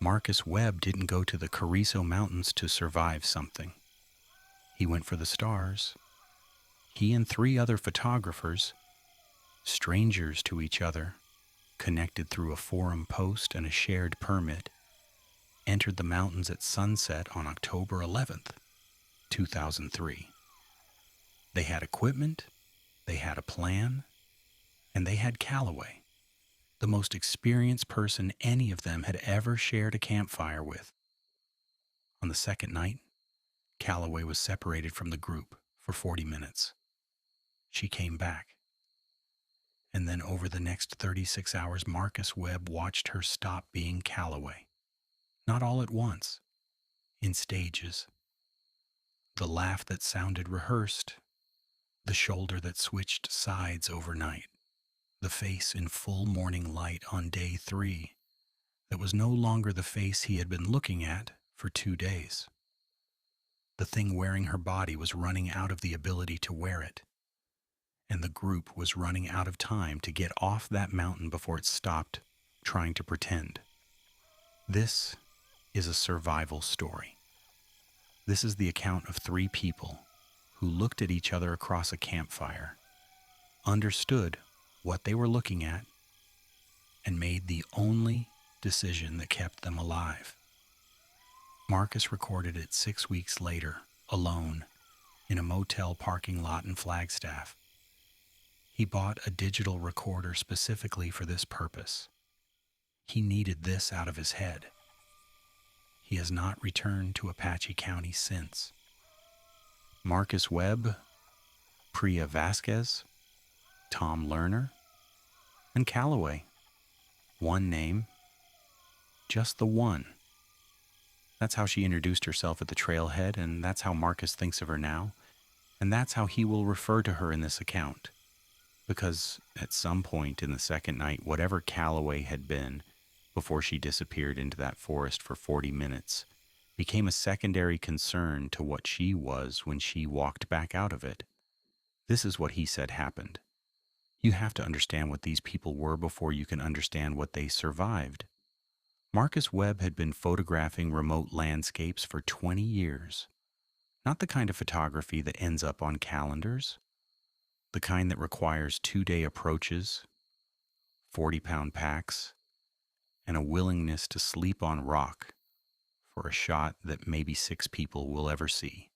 Marcus Webb didn't go to the Carrizo Mountains to survive something. He went for the stars. He and 3 other photographers, strangers to each other, connected through a forum post and a shared permit, entered the mountains at sunset on October 11th, 2003. They had equipment, they had a plan, and they had Calloway, the most experienced person any of them had ever shared a campfire with. On the second night, Calloway was separated from the group for 40 minutes. She came back. And then over the next 36 hours, Marcus Webb watched her stop being Calloway. Not all at once, in stages. The laugh that sounded rehearsed, the shoulder that switched sides overnight, the face in full morning light on day 3 that was no longer the face he had been looking at for 2 days. The thing wearing her body was running out of the ability to wear it, and the group was running out of time to get off that mountain before it stopped trying to pretend. This is a survival story. This is the account of 3 people who looked at each other across a campfire, understood what they were looking at, and made the only decision that kept them alive. Marcus recorded it 6 weeks later, alone, in a motel parking lot in Flagstaff. He bought a digital recorder specifically for this purpose. He needed this out of his head. He has not returned to Apache County since. Marcus Webb, Priya Vasquez, Tom Lerner, and Calloway. One name, just the one. That's how she introduced herself at the trailhead, and that's how Marcus thinks of her now, and that's how he will refer to her in this account. Because at some point in the second night, whatever Calloway had been before she disappeared into that forest for 40 minutes became a secondary concern to what she was when she walked back out of it. This is what he said happened. You have to understand what these people were before you can understand what they survived. Marcus Webb had been photographing remote landscapes for 20 years. Not the kind of photography that ends up on calendars. The kind that requires 2-day approaches, 40-pound packs, and a willingness to sleep on rock for a shot that maybe 6 people will ever see.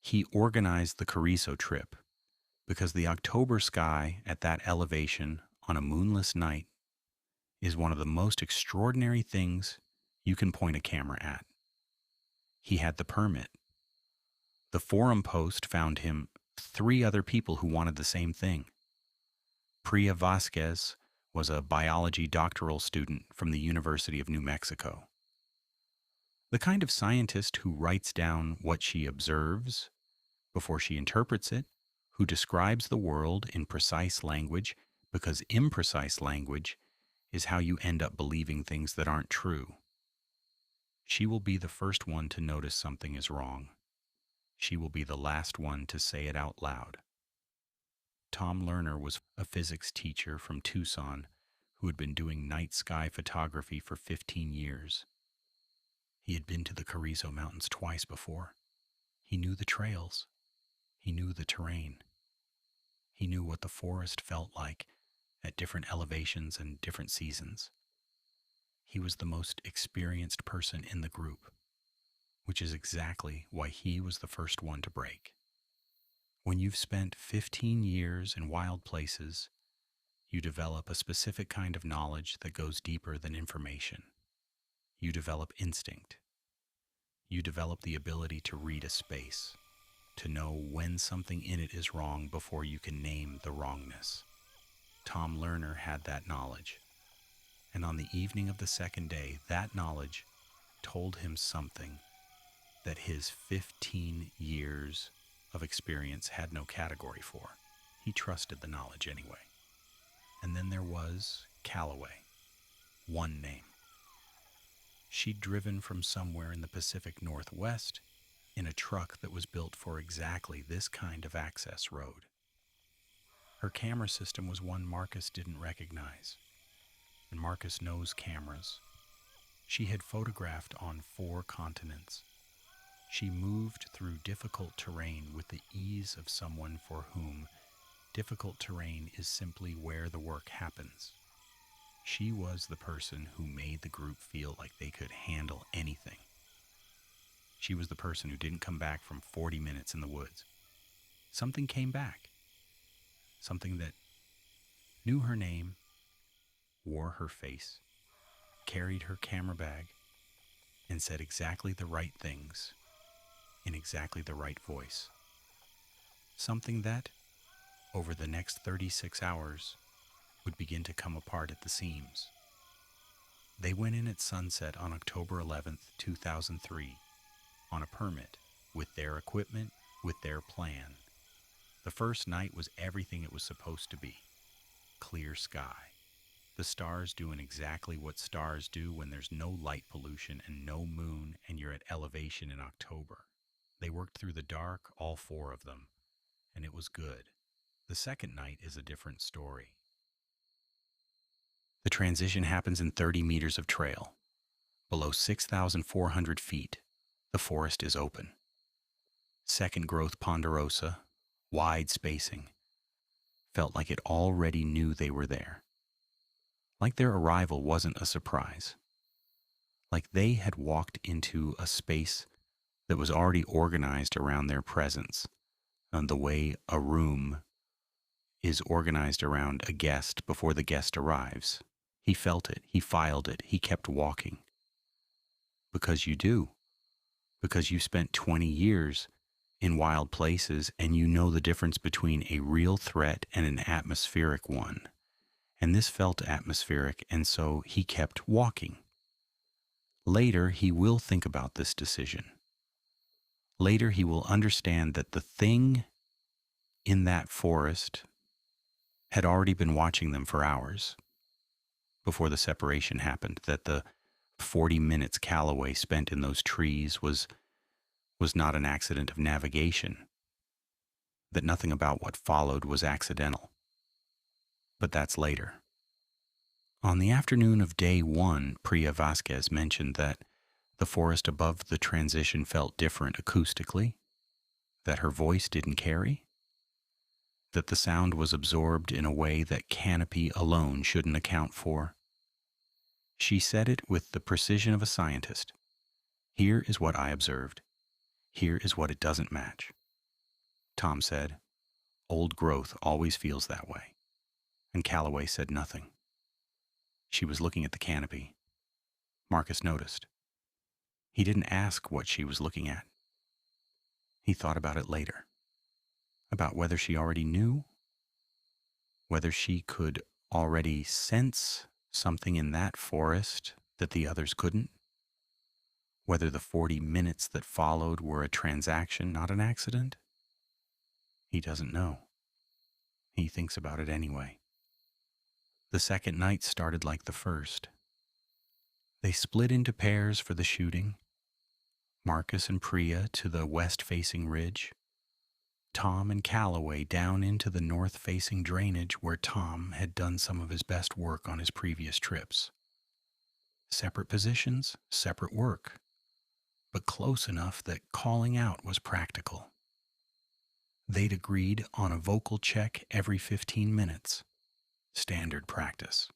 He organized the Carrizo trip because the October sky at that elevation on a moonless night is one of the most extraordinary things you can point a camera at. He had the permit. The forum post found him 3 other people who wanted the same thing. Priya Vasquez was a biology doctoral student from the University of New Mexico. The kind of scientist who writes down what she observes before she interprets it, who describes the world in precise language, because imprecise language is how you end up believing things that aren't true. She will be the first one to notice something is wrong. She will be the last one to say it out loud. Tom Lerner was a physics teacher from Tucson who had been doing night sky photography for 15 years. He had been to the Carrizo Mountains twice before. He knew the trails. He knew the terrain. He knew what the forest felt like at different elevations and different seasons. He was the most experienced person in the group, which is exactly why he was the first one to break. When you've spent 15 years in wild places, you develop a specific kind of knowledge that goes deeper than information. You develop instinct. You develop the ability to read a space, to know when something in it is wrong before you can name the wrongness. Tom Lerner had that knowledge, and on the evening of the second day, that knowledge told him something that his 15 years of experience had no category for. He trusted the knowledge anyway. And then there was Calloway, one name. She'd driven from somewhere in the Pacific Northwest in a truck that was built for exactly this kind of access road. Her camera system was one Marcus didn't recognize, and Marcus knows cameras. She had photographed on 4 continents. She moved through difficult terrain with the ease of someone for whom difficult terrain is simply where the work happens. She was the person who made the group feel like they could handle anything. She was the person who didn't come back from 40 minutes in the woods. Something came back. Something that knew her name, wore her face, carried her camera bag, and said exactly the right things in exactly the right voice. Something that, over the next 36 hours, would begin to come apart at the seams. They went in at sunset on October 11th, 2003, on a permit, with their equipment, with their plan. The first night was everything it was supposed to be. Clear sky. The stars doing exactly what stars do when there's no light pollution and no moon and you're at elevation in October. They worked through the dark, all 4 of them, and it was good. The second night is a different story. The transition happens in 30 meters of trail. Below 6,400 feet, the forest is open. Second growth ponderosa, wide spacing, felt like it already knew they were there. Like their arrival wasn't a surprise. Like they had walked into a space that was already organized around their presence, and the way a room is organized around a guest before the guest arrives. He felt it, he filed it, he kept walking. Because you do. Because you spent 20 years in wild places and you know the difference between a real threat and an atmospheric one. And this felt atmospheric, and so he kept walking. Later, he will think about this decision. Later, he will understand that the thing in that forest had already been watching them for hours before the separation happened, that the 40 minutes Calloway spent in those trees was not an accident of navigation, that nothing about what followed was accidental. But that's later. On the afternoon of day 1, Priya Vasquez mentioned that the forest above the transition felt different acoustically, that her voice didn't carry, that the sound was absorbed in a way that canopy alone shouldn't account for. She said it with the precision of a scientist. Here is what I observed. Here is what it doesn't match. Tom said, old growth always feels that way. And Calloway said nothing. She was looking at the canopy. Marcus noticed. He didn't ask what she was looking at. He thought about it later. About whether she already knew, whether she could already sense something in that forest that the others couldn't, whether the 40 minutes that followed were a transaction, not an accident. He doesn't know. He thinks about it anyway. The second night started like the first. They split into pairs for the shooting. Marcus and Priya to the west-facing ridge. Tom and Calloway down into the north-facing drainage where Tom had done some of his best work on his previous trips. Separate positions, separate work, but close enough that calling out was practical. They'd agreed on a vocal check every 15 minutes, standard practice.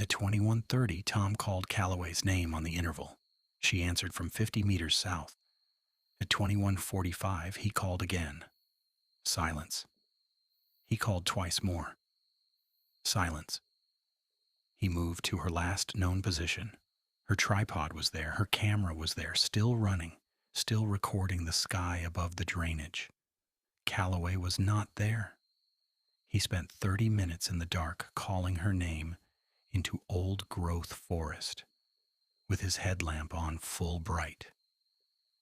At 21:30, Tom called Calloway's name on the interval. She answered from 50 meters south. At 21:45, he called again. Silence. He called twice more. Silence. He moved to her last known position. Her tripod was there, her camera was there, still running, still recording the sky above the drainage. Calloway was not there. He spent 30 minutes in the dark calling her name into old-growth forest, with his headlamp on full bright.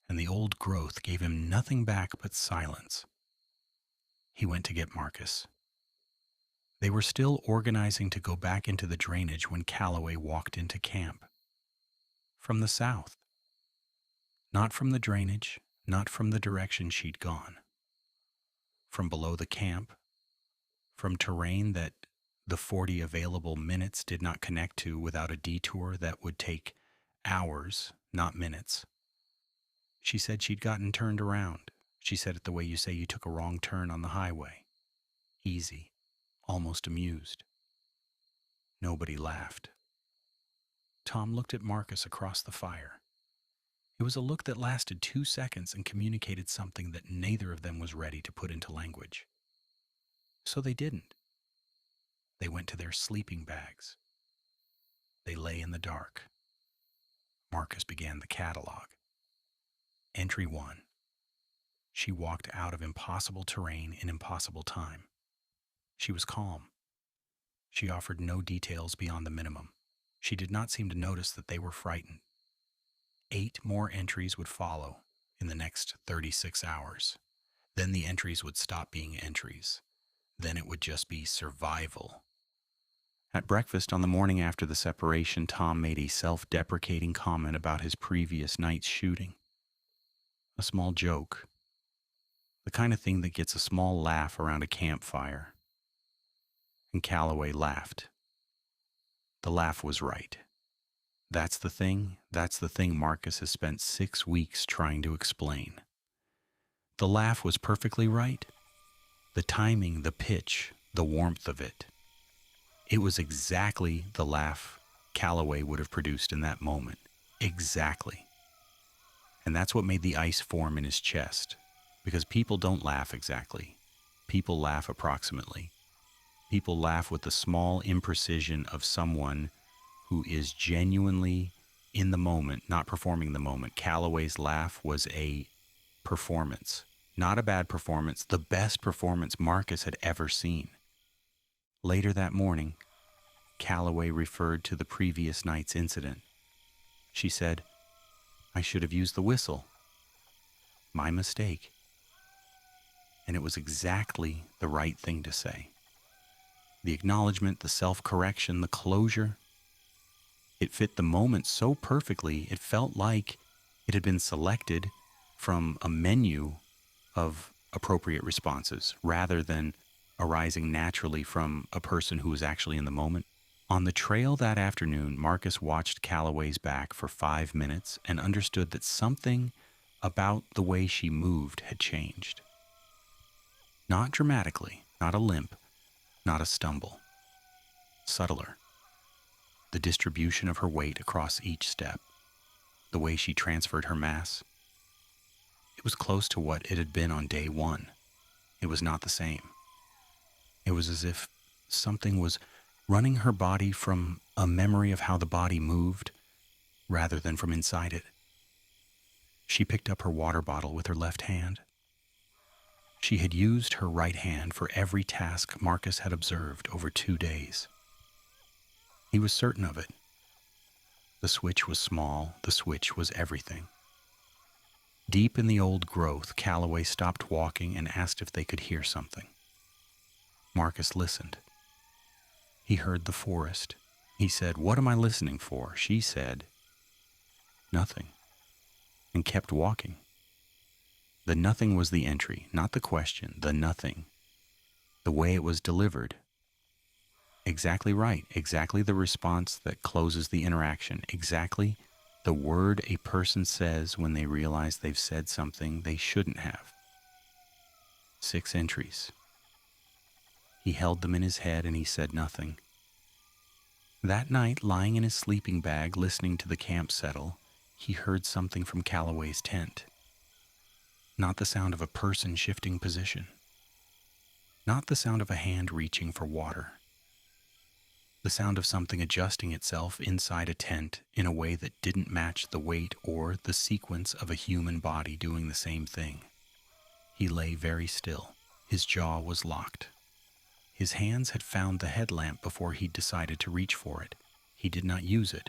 And the old growth gave him nothing back but silence. He went to get Marcus. They were still organizing to go back into the drainage when Calloway walked into camp. From the south. Not from the drainage, not from the direction she'd gone. From below the camp, from terrain that the 40 available minutes did not connect to without a detour that would take hours, not minutes. She said she'd gotten turned around. She said it the way you say you took a wrong turn on the highway. Easy, almost amused. Nobody laughed. Tom looked at Marcus across the fire. It was a look that lasted 2 seconds and communicated something that neither of them was ready to put into language. So they didn't. They went to their sleeping bags. They lay in the dark. Marcus began the catalog. Entry 1. She walked out of impossible terrain in impossible time. She was calm. She offered no details beyond the minimum. She did not seem to notice that they were frightened. 8 more entries would follow in the next 36 hours. Then the entries would stop being entries. Then it would just be survival. At breakfast on the morning after the separation, Tom made a self-deprecating comment about his previous night's shooting. A small joke. The kind of thing that gets a small laugh around a campfire. And Calloway laughed. The laugh was right. That's the thing Marcus has spent 6 weeks trying to explain. The laugh was perfectly right. The timing, the pitch, the warmth of it. It was exactly the laugh Calloway would have produced in that moment. Exactly. And that's what made the ice form in his chest. Because people don't laugh exactly. People laugh approximately. People laugh with the small imprecision of someone who is genuinely in the moment, not performing the moment. Calloway's laugh was a performance. Not a bad performance, the best performance Marcus had ever seen. Later that morning, Calloway referred to the previous night's incident. She said, "I should have used the whistle. My mistake." And it was exactly the right thing to say. The acknowledgement, the self-correction, the closure. It fit the moment so perfectly, it felt like it had been selected from a menu of appropriate responses rather than arising naturally from a person who was actually in the moment. On the trail that afternoon, Marcus watched Calloway's back for 5 minutes and understood that something about the way she moved had changed. Not dramatically, not a limp, not a stumble. Subtler. The distribution of her weight across each step. The way she transferred her mass. It was close to what it had been on day 1. It was not the same. It was as if something was running her body from a memory of how the body moved rather than from inside it. She picked up her water bottle with her left hand. She had used her right hand for every task Marcus had observed over 2 days. He was certain of it. The switch was small, the switch was everything. Deep in the old growth, Calloway stopped walking and asked if they could hear something. Marcus listened. He heard the forest. He said, "What am I listening for?" She said, "Nothing," and kept walking. The nothing was the entry, not the question, the nothing. The way it was delivered. Exactly right, exactly the response that closes the interaction, exactly the word a person says when they realize they've said something they shouldn't have. 6 entries. He held them in his head and he said nothing. That night, lying in his sleeping bag, listening to the camp settle, he heard something from Calloway's tent. Not the sound of a person shifting position. Not the sound of a hand reaching for water. The sound of something adjusting itself inside a tent in a way that didn't match the weight or the sequence of a human body doing the same thing. He lay very still. His jaw was locked. His hands had found the headlamp before he decided to reach for it. He did not use it.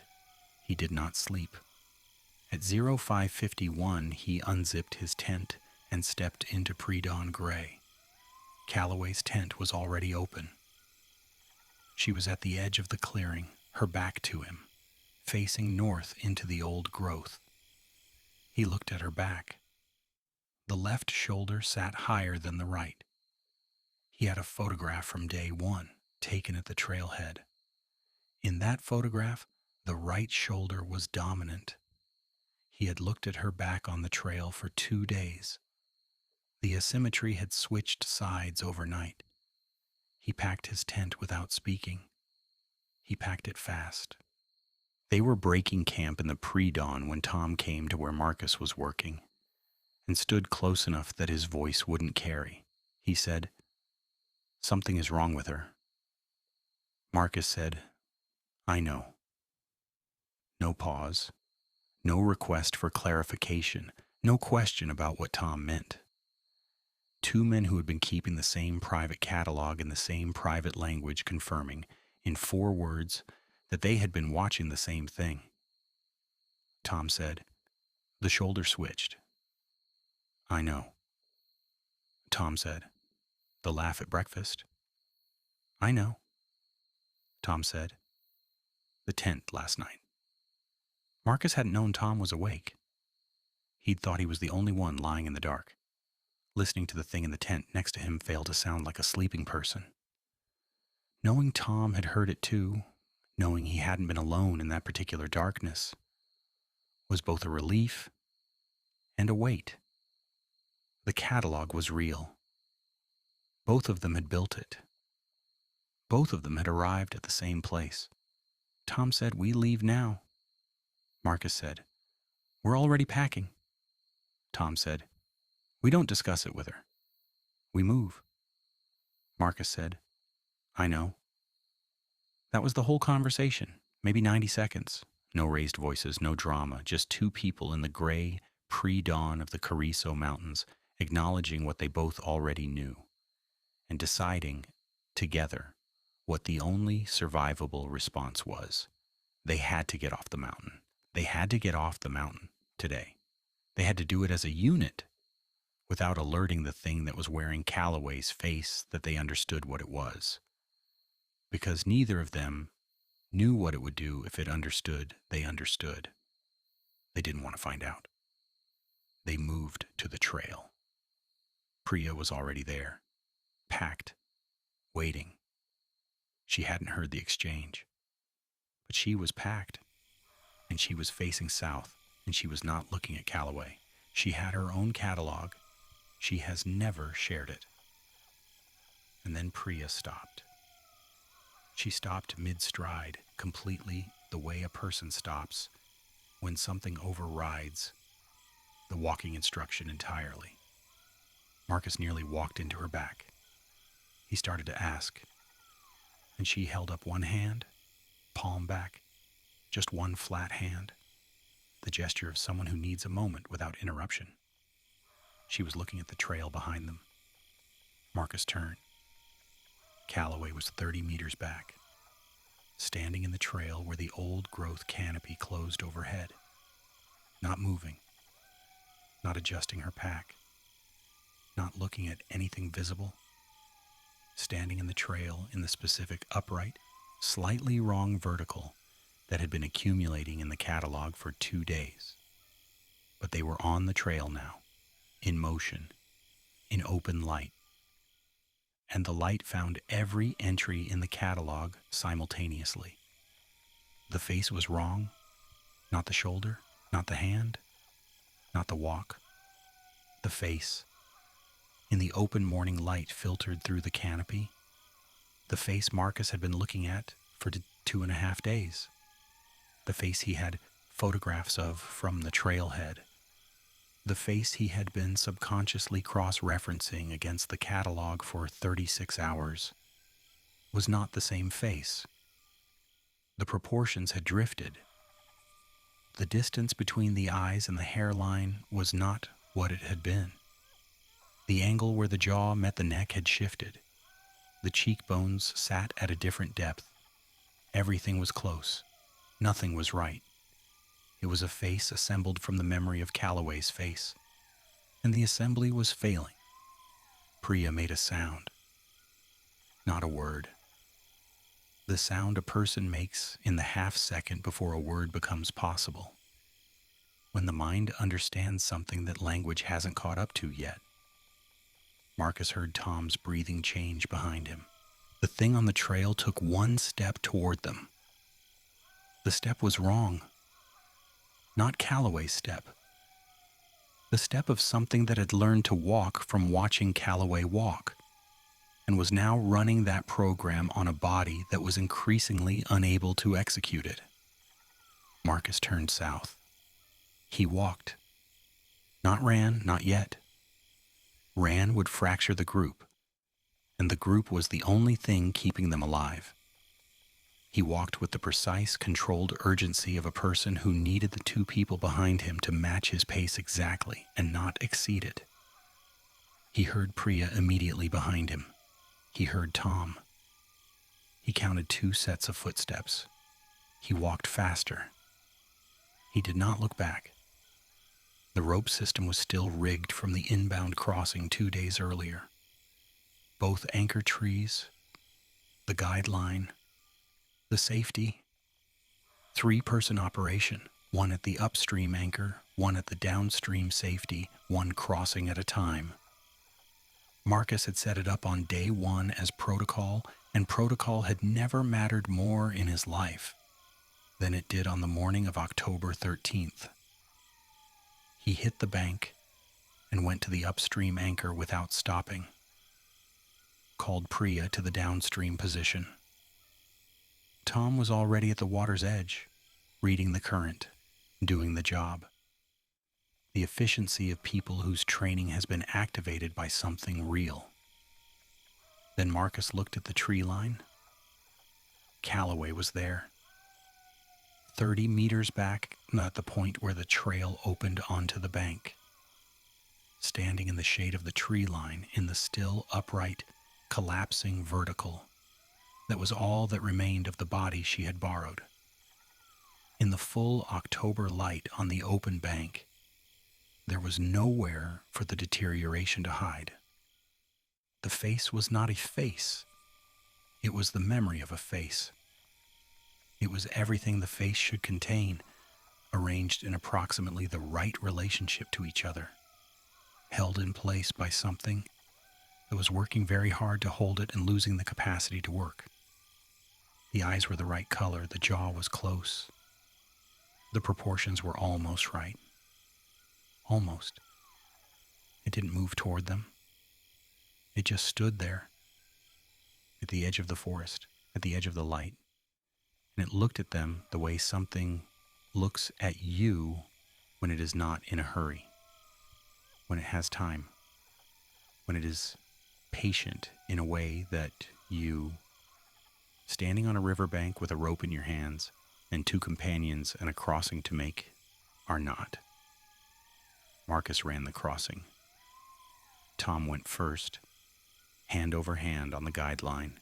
He did not sleep. At 05:51, he unzipped his tent and stepped into pre-dawn gray. Calloway's tent was already open. She was at the edge of the clearing, her back to him, facing north into the old growth. He looked at her back. The left shoulder sat higher than the right. He had a photograph from day 1. taken at the trailhead. In that photograph, the right shoulder was dominant. He had looked at her back on the trail for 2 days. The asymmetry had switched sides overnight. He packed his tent without speaking. He packed it fast. They were breaking camp in the pre-dawn when Tom came to where Marcus was working and stood close enough that his voice wouldn't carry. He said, "Something is wrong with her." Marcus said, "I know." No pause, no request for clarification, no question about what Tom meant. Two men who had been keeping the same private catalog in the same private language confirming, in 4 words, that they had been watching the same thing. Tom said, "The shoulder switched." "I know." Tom said, "The laugh at breakfast." "I know." Tom said, "The tent last night." Marcus hadn't known Tom was awake. He'd thought he was the only one lying in the dark. Listening to the thing in the tent next to him failed to sound like a sleeping person. Knowing Tom had heard it too, knowing he hadn't been alone in that particular darkness, was both a relief and a weight. The catalog was real. Both of them had built it. Both of them had arrived at the same place. Tom said, "We leave now." Marcus said, "We're already packing." Tom said, "We don't discuss it with her. We move." Marcus said, "I know." That was the whole conversation, maybe 90 seconds. No raised voices, no drama, just two people in the gray pre-dawn of the Carrizo Mountains acknowledging what they both already knew and deciding together what the only survivable response was. They had to get off the mountain. They had to get off the mountain today. They had to do it as a unit without alerting the thing that was wearing Calloway's face that they understood what it was. Because neither of them knew what it would do if it understood they understood. They didn't want to find out. They moved to the trail. Priya was already there, packed, waiting. She hadn't heard the exchange, but she was packed, and she was facing south, and she was not looking at Calloway. She had her own catalog. She has never shared it. And then Priya stopped. She stopped mid-stride, completely the way a person stops when something overrides the walking instruction entirely. Marcus nearly walked into her back. He started to ask, and she held up one hand, palm back, just one flat hand, the gesture of someone who needs a moment without interruption. She was looking at the trail behind them. Marcus turned. Calloway was 30 meters back, standing in the trail where the old-growth canopy closed overhead, not moving, not adjusting her pack, not looking at anything visible, standing in the trail in the specific upright, slightly wrong vertical that had been accumulating in the catalog for 2 days. But they were on the trail now, in motion, in open light. And the light found every entry in the catalog simultaneously. The face was wrong, not the shoulder, not the hand, not the walk. The face. In the open morning light filtered through the canopy, the face Marcus had been looking at for 2.5 days. The face he had photographs of from the trailhead. The face he had been subconsciously cross-referencing against the catalog for 36 hours was not the same face. The proportions had drifted. The distance between the eyes and the hairline was not what it had been. The angle where the jaw met the neck had shifted. The cheekbones sat at a different depth. Everything was close. Nothing was right. It was a face assembled from the memory of Calloway's face, and the assembly was failing. Priya made a sound. Not a word. The sound a person makes in the half-second before a word becomes possible, when the mind understands something that language hasn't caught up to yet. Marcus heard Tom's breathing change behind him. The thing on the trail took one step toward them. The step was wrong. Not Calloway's step. The step of something that had learned to walk from watching Calloway walk, and was now running that program on a body that was increasingly unable to execute it. Marcus turned south. He walked. Not ran, not yet. Ran would fracture the group, and the group was the only thing keeping them alive. He walked with the precise, controlled urgency of a person who needed the two people behind him to match his pace exactly and not exceed it. He heard Priya immediately behind him. He heard Tom. He counted 2 sets of footsteps. He walked faster. He did not look back. The rope system was still rigged from the inbound crossing 2 days earlier. Both anchor trees, the guideline, the safety. 3-person operation, 1 at the upstream anchor, 1 at the downstream safety, 1 crossing at a time. Marcus had set it up on day 1 as protocol, and protocol had never mattered more in his life than it did on the morning of October 13th. He hit the bank and went to the upstream anchor without stopping. Called Priya to the downstream position. Tom was already at the water's edge, reading the current, doing the job. The efficiency of people whose training has been activated by something real. Then Marcus looked at the tree line. Calloway was there. 30 meters back at the point where the trail opened onto the bank. Standing in the shade of the tree line in the still upright, collapsing vertical. That was all that remained of the body she had borrowed. In the full October light on the open bank, there was nowhere for the deterioration to hide. The face was not a face. It was the memory of a face. It was everything the face should contain, arranged in approximately the right relationship to each other, held in place by something that was working very hard to hold it and losing the capacity to work. The eyes were the right color, the jaw was close. The proportions were almost right. Almost. It didn't move toward them. It just stood there, at the edge of the forest, at the edge of the light. And it looked at them the way something looks at you when it is not in a hurry, when it has time, when it is patient in a way that you, standing on a riverbank with a rope in your hands and 2 companions and a crossing to make, are not. Marcus ran the crossing. Tom went first, hand over hand on the guideline.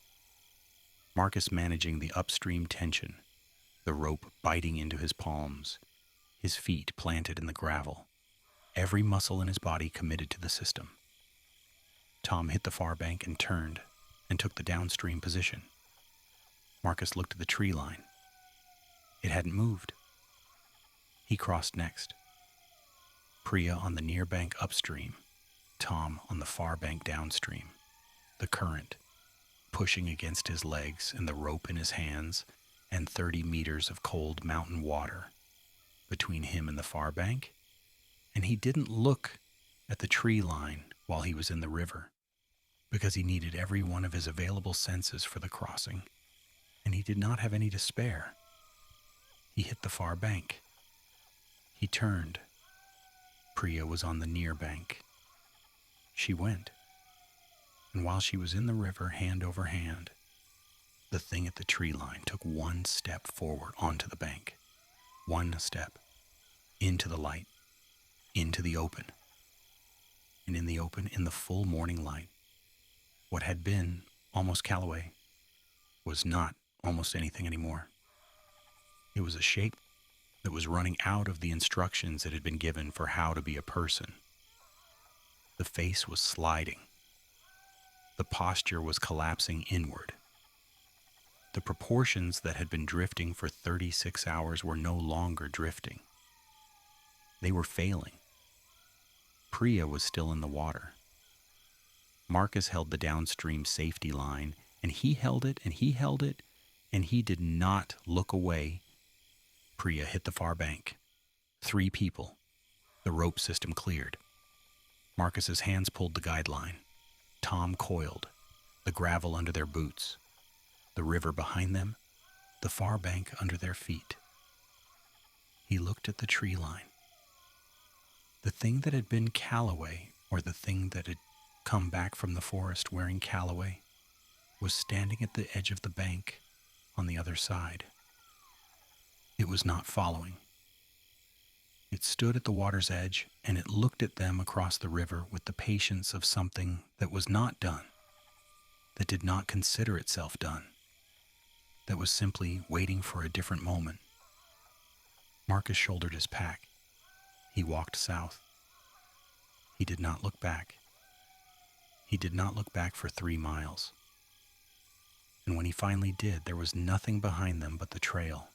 Marcus managing the upstream tension, the rope biting into his palms, his feet planted in the gravel, every muscle in his body committed to the system. Tom hit the far bank and turned and took the downstream position. Marcus looked at the tree line. It hadn't moved. He crossed next. Priya on the near bank upstream, Tom on the far bank downstream. The current, pushing against his legs and the rope in his hands, and 30 meters of cold mountain water between him and the far bank. And he didn't look at the tree line while he was in the river, because he needed every one of his available senses for the crossing, and he did not have any to spare. He hit the far bank. He turned. Priya was on the near bank. She went. And while she was in the river, hand over hand, the thing at the tree line took 1 step forward onto the bank. 1 step. Into the light. Into the open. And in the open, in the full morning light, what had been almost Calloway was not almost anything anymore. It was a shape that was running out of the instructions that had been given for how to be a person. The face was sliding. The posture was collapsing inward. The proportions that had been drifting for 36 hours were no longer drifting. They were failing. Priya was still in the water. Marcus held the downstream safety line And he held it, and he held it, and he did not look away. Priya hit the far bank. 3 people. The rope system cleared. Marcus's hands pulled the guideline. Tom coiled, the gravel under their boots, the river behind them, the far bank under their feet. He looked at the tree line. The thing that had been Calloway, or the thing that had come back from the forest wearing Calloway, was standing at the edge of the bank on the other side. It was not following. It stood at the water's edge, and it looked at them across the river with the patience of something that was not done, that did not consider itself done, that was simply waiting for a different moment. Marcus shouldered his pack. He walked south. He did not look back. He did not look back for 3 miles. And when he finally did, there was nothing behind them but the trail,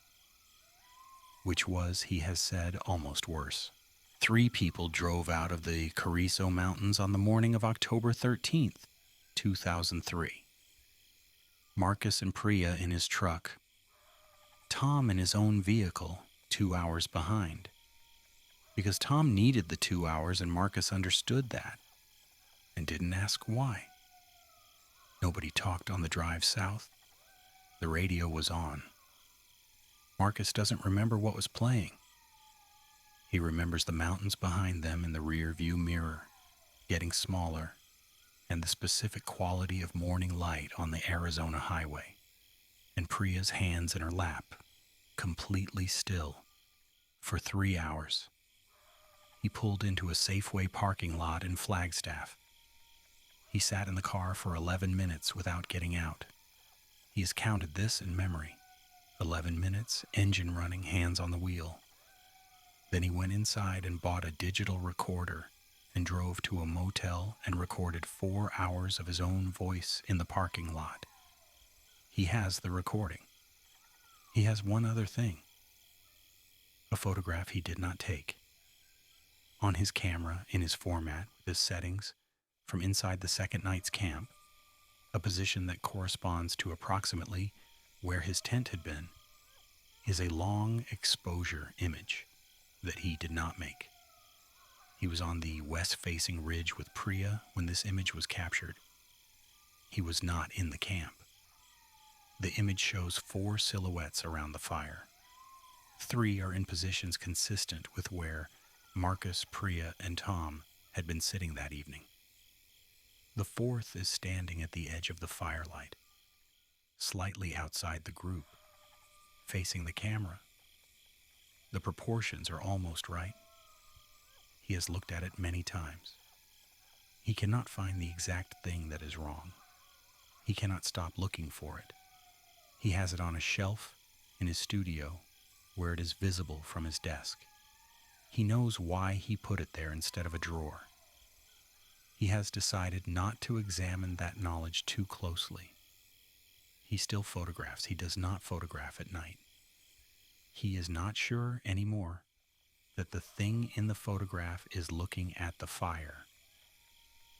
which was, he has said, almost worse. 3 people drove out of the Carrizo Mountains on the morning of October 13th, 2003. Marcus and Priya in his truck. Tom in his own vehicle, 2 hours behind. Because Tom needed the 2 hours and Marcus understood that and didn't ask why. Nobody talked on the drive south. The radio was on. Marcus doesn't remember what was playing. He remembers the mountains behind them in the rear view mirror, getting smaller, and the specific quality of morning light on the Arizona highway, and Priya's hands in her lap, completely still, for 3 hours. He pulled into a Safeway parking lot in Flagstaff. He sat in the car for 11 minutes without getting out. He has counted this in memory. 11 minutes, engine running, hands on the wheel. Then he went inside and bought a digital recorder and drove to a motel and recorded 4 hours of his own voice in the parking lot. He has the recording. He has one other thing. A photograph he did not take. On his camera, in his format, with his settings, from inside the second night's camp, a position that corresponds to approximately where his tent had been, is a long exposure image that he did not make. He was on the west-facing ridge with Priya when this image was captured. He was not in the camp. The image shows 4 silhouettes around the fire. 3 are in positions consistent with where Marcus, Priya, and Tom had been sitting that evening. The 4th is standing at the edge of the firelight, slightly outside the group, facing the camera. The proportions are almost right. He has looked at it many times. He cannot find the exact thing that is wrong. He cannot stop looking for it. He has it on a shelf in his studio where it is visible from his desk. He knows why he put it there instead of a drawer. He has decided not to examine that knowledge too closely. He still photographs. He does not photograph at night. He is not sure anymore that the thing in the photograph is looking at the fire.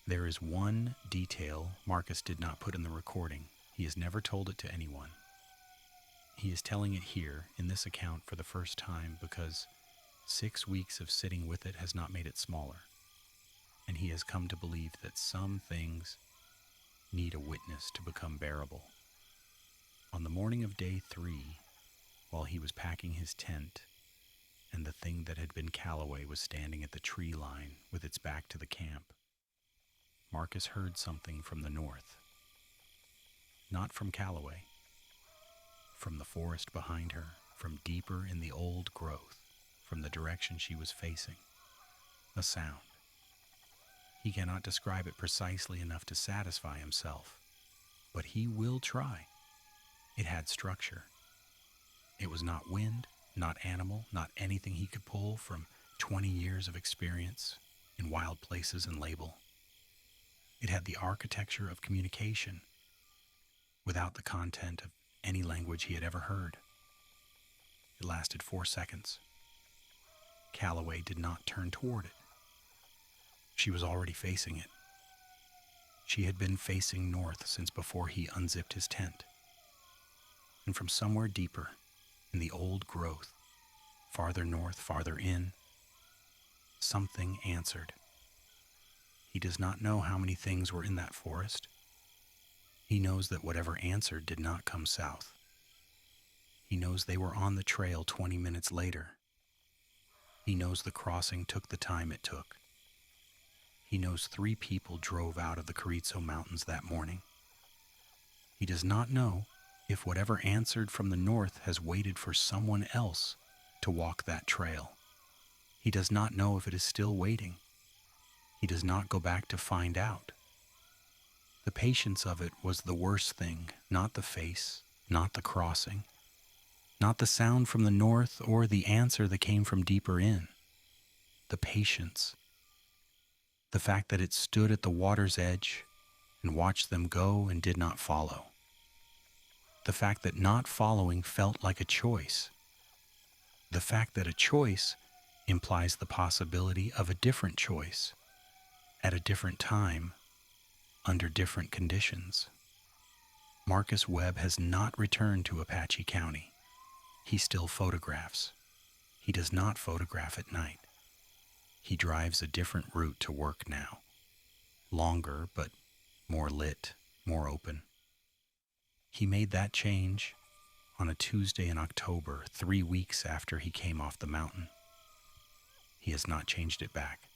There is one detail Marcus did not put in the recording. He has never told it to anyone. He is telling it here in this account for the first time because 6 weeks of sitting with it has not made it smaller. And he has come to believe that some things need a witness to become bearable. On the morning of day 3, while he was packing his tent, and the thing that had been Calloway was standing at the tree line with its back to the camp, Marcus heard something from the north. Not from Calloway, from the forest behind her, from deeper in the old growth, from the direction she was facing. A sound. He cannot describe it precisely enough to satisfy himself, but he will try. It had structure. It was not wind, not animal, not anything he could pull from 20 years of experience in wild places and label. It had the architecture of communication without the content of any language he had ever heard. It lasted 4 seconds. Calloway did not turn toward it. She was already facing it. She had been facing north since before he unzipped his tent. And from somewhere deeper, in the old growth, farther north, farther in, something answered. He does not know how many things were in that forest. He knows that whatever answered did not come south. He knows they were on the trail 20 minutes later. He knows the crossing took the time it took. He knows 3 people drove out of the Carrizo Mountains that morning. He does not know if whatever answered from the north has waited for someone else to walk that trail. He does not know if it is still waiting. He does not go back to find out. The patience of it was the worst thing, not the face, not the crossing, not the sound from the north or the answer that came from deeper in. The patience. The fact that it stood at the water's edge and watched them go and did not follow. The fact that not following felt like a choice. The fact that a choice implies the possibility of a different choice at a different time under different conditions. Marcus Webb has not returned to Apache County. He still photographs. He does not photograph at night. He drives a different route to work now. Longer, but more lit, more open. He made that change on a Tuesday in October, 3 weeks after he came off the mountain. He has not changed it back.